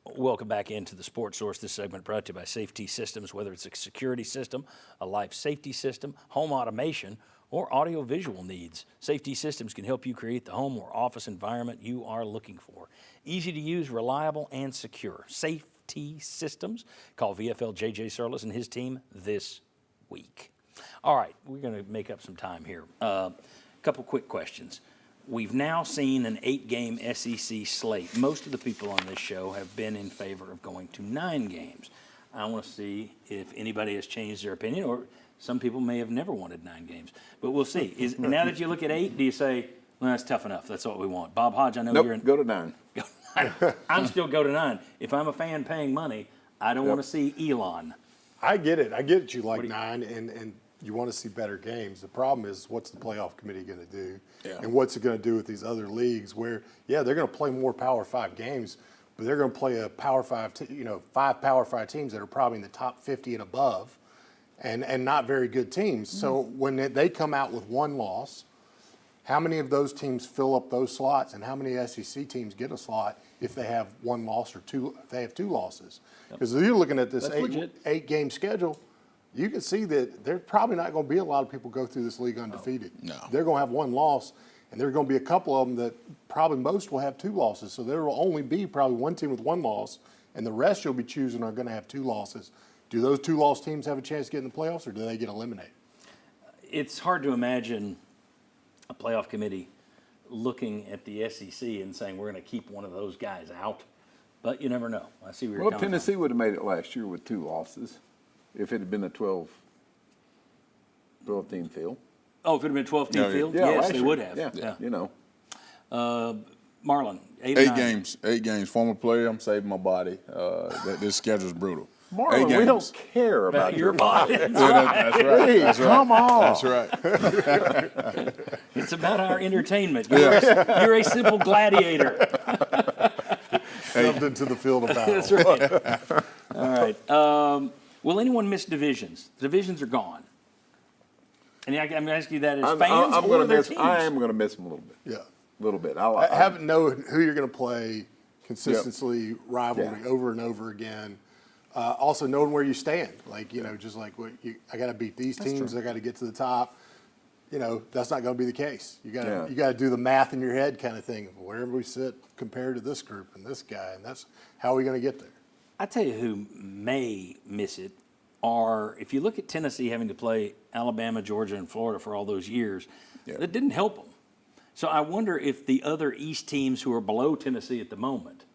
Welcome back into the Sports Source. This segment brought to you by Safety Systems, whether it's a security system, a life safety system, home automation, or audio-visual needs. Safety Systems can help you create the home or office environment you are looking for. Easy to use, reliable, and secure. Safety Systems. Call VFL JJ Surlis and his team this week. All right, we're going to make up some time here. A couple quick questions. We've now seen an 8-game SEC slate. Most of the people on this show have been in favor of going to 9 games. I want to see if anybody has changed their opinion, or some people may have never wanted 9 games. But we'll see. Now that you look at 8, do you say, well, that's tough enough, that's what we want? Bob Hodge, I know Nope, you're in. go to 9. I'm still go to 9. If I'm a fan paying money, I don't want to see Elon. I get it. I get it. You like 9, and you want to see better games. The problem is, what's the playoff committee going to do? Yeah. And what's it going to do with these other leagues where, yeah, they're going to play more Power 5 games, but they're going to play a Power 5, 5 Power 5 teams that are probably in the top 50 and above, and not very good teams. Mm-hmm. So when they come out with 1 loss, how many of those teams fill up those slots, and how many SEC teams get a slot if they have 1 loss or 2? If they have 2 losses, because you're looking at this 8-game schedule. You can see that there's probably not going to be a lot of people go through this league undefeated. No. They're going to have 1 loss, and there are going to be a couple of them that probably most will have 2 losses. So there will only be probably 1 team with 1 loss, and the rest you'll be choosing are going to have 2 losses. Do those 2-loss teams have a chance to get in the playoffs, or do they get eliminated? It's hard to imagine a playoff committee looking at the SEC and saying we're going to keep one of those guys out, but you never know. I see where you're coming from. Tennessee would have made it last year with 2 losses. If it had been a 12-team field. Oh, if it had been a 12-team field? Yeah, yes, they year. would have. Yeah, you know. Marlon, 8 games. 8 games. Former player, I'm saving my body. This schedule's brutal. Marlon, we don't care about your body. That's right. Hey, That's right. come on. That's right. It's about our entertainment. You're a simple gladiator. Shoved into the field of battle. That's right. All right. Will anyone miss divisions? The divisions are gone. And I'm going to ask you that as fans or their teams? I am going to miss them a little bit. Yeah. A little bit. Having know who you're going to play, consistently, rivalry over and over again. Also knowing where you stand, just like I got to beat these teams. I got to get to the top. That's not going to be the case. You got to do the math in your head, kind of thing. Where we sit compared to this group and this guy, and that's how we're going to get there. I tell you who may miss it are, if you look at Tennessee having to play Alabama, Georgia, and Florida for all those years, that didn't help them. So I wonder if the other East teams who are below Tennessee at the moment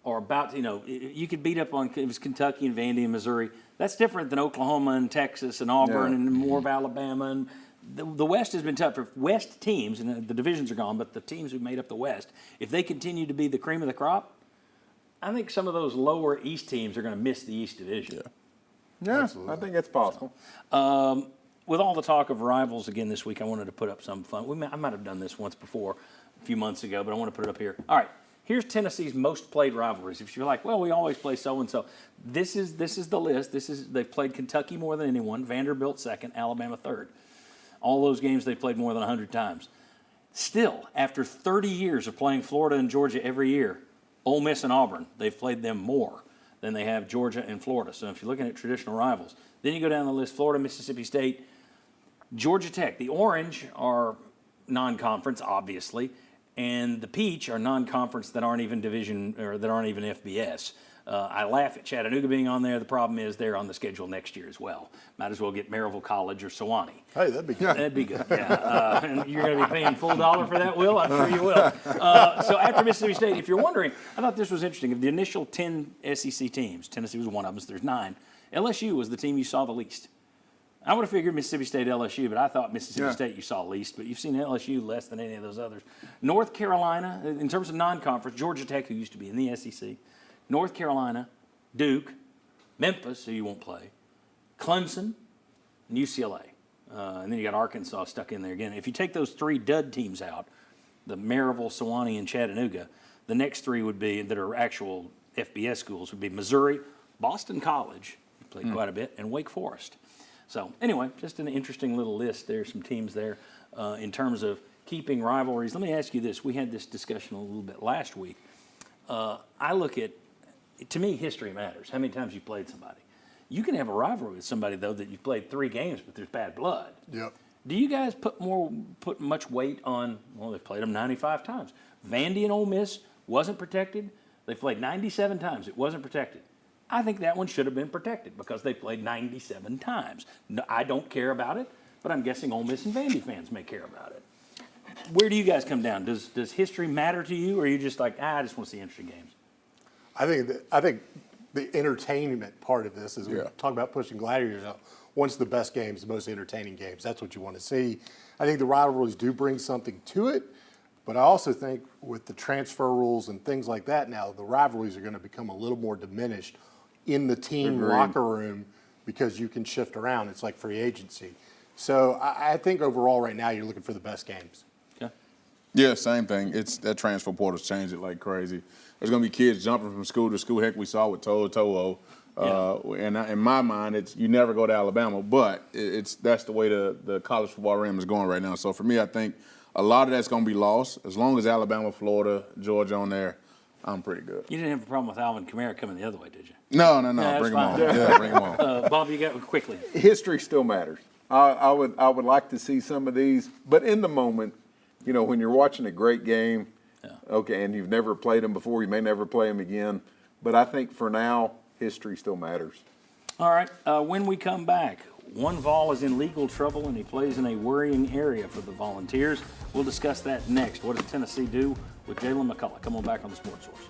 are about to, you could beat up on, it was Kentucky and Vandy and Missouri. That's different than Oklahoma and Texas and Auburn and more of Alabama. And the West has been tough for West teams, and the divisions are gone, but the teams who made up the West, if they continue to be the cream of the crop, I think some of those lower East teams are going to miss the East Division. Yeah, I think it's possible. With all the talk of rivals again this week, I wanted to put up some fun. I might have done this once before, a few months ago, but I want to put it up here. All right, here's Tennessee's most played rivalries. If you're like, well, we always play so-and-so, this is the list. They've played Kentucky more than anyone, Vanderbilt second, Alabama third. All those games they've played more than 100 times. Still, after 30 years of playing Florida and Georgia every year, Ole Miss and Auburn, they've played them more than they have Georgia and Florida. So if you're looking at traditional rivals, then you go down the list, Florida, Mississippi State, Georgia Tech. The Orange are non-conference, obviously, and the Peach are non-conference that aren't even division or that aren't even FBS. I laugh at Chattanooga being on there. The problem is they're on the schedule next year as well. Might as well get Maryville College or Sewanee. Hey, that'd be good. That'd be good, yeah. And you're going to be paying full dollar for that, Will? I'm sure you will. So after Mississippi State, if you're wondering, I thought this was interesting. Of the initial 10 SEC teams, Tennessee was one of them, so there's 9. LSU was the team you saw the least. I would have figured Mississippi State, LSU, but I thought Mississippi State you saw least. But you've seen LSU less than any of those others. North Carolina, in terms of non-conference, Georgia Tech, who used to be in the SEC, North Carolina, Duke, Memphis, who you won't play, Clemson, and UCLA. And then you got Arkansas stuck in there again. If you take those 3 dud teams out, the Maryville, Sewanee, and Chattanooga, the next 3 would be, that are actual FBS schools, would be Missouri, Boston College, who played quite a bit, and Wake Forest. So anyway, just an interesting little list. There's some teams there in terms of keeping rivalries. Let me ask you this. We had this discussion a little bit last week. I look at, to me, history matters. How many times you played somebody. You can have a rivalry with somebody, though, that you've played 3 games, but there's bad blood. Yep. Do you guys put much weight on, well, they've played them 95 times. Vandy and Ole Miss wasn't protected. They played 97 times. It wasn't protected. I think that one should have been protected because they played 97 times. No, I don't care about it, but I'm guessing Ole Miss and Vandy fans may care about it. Where do you guys come down? Does history matter to you, or are you just like, I just want to see interesting games? I think the entertainment part of this is we talk about pushing gladiators out. Once the best games, the most entertaining games, that's what you want to see. I think the rivalries do bring something to it, but I also think with the transfer rules and things like that now, the rivalries are going to become a little more diminished in the team locker room because you can shift around. It's like free agency. So I think overall right now you're looking for the best games. Yeah, same thing. It's that transfer portal's changed it like crazy. There's going to be kids jumping from school to school. Heck, we saw with Toho. And in my mind, it's you never go to Alabama, but that's the way the college football realm is going right now. So for me, I think a lot of that's going to be lost. As long as Alabama, Florida, Georgia on there, I'm pretty good. You didn't have a problem with Alvin Kamara coming the other way, did you? No. That's Bring him on. fine. Yeah, bring him on. Bob, you got quickly. History still matters. I would like to see some of these, but in the moment, when you're watching a great game, okay, and you've never played them before, you may never play them again. But I think for now, history still matters. All right. When we come back, one Vol is in legal trouble and he plays in a worrying area for the Volunteers. We'll discuss that next. What does Tennessee do with Jalen McCullough? Come on back on the Sports Source.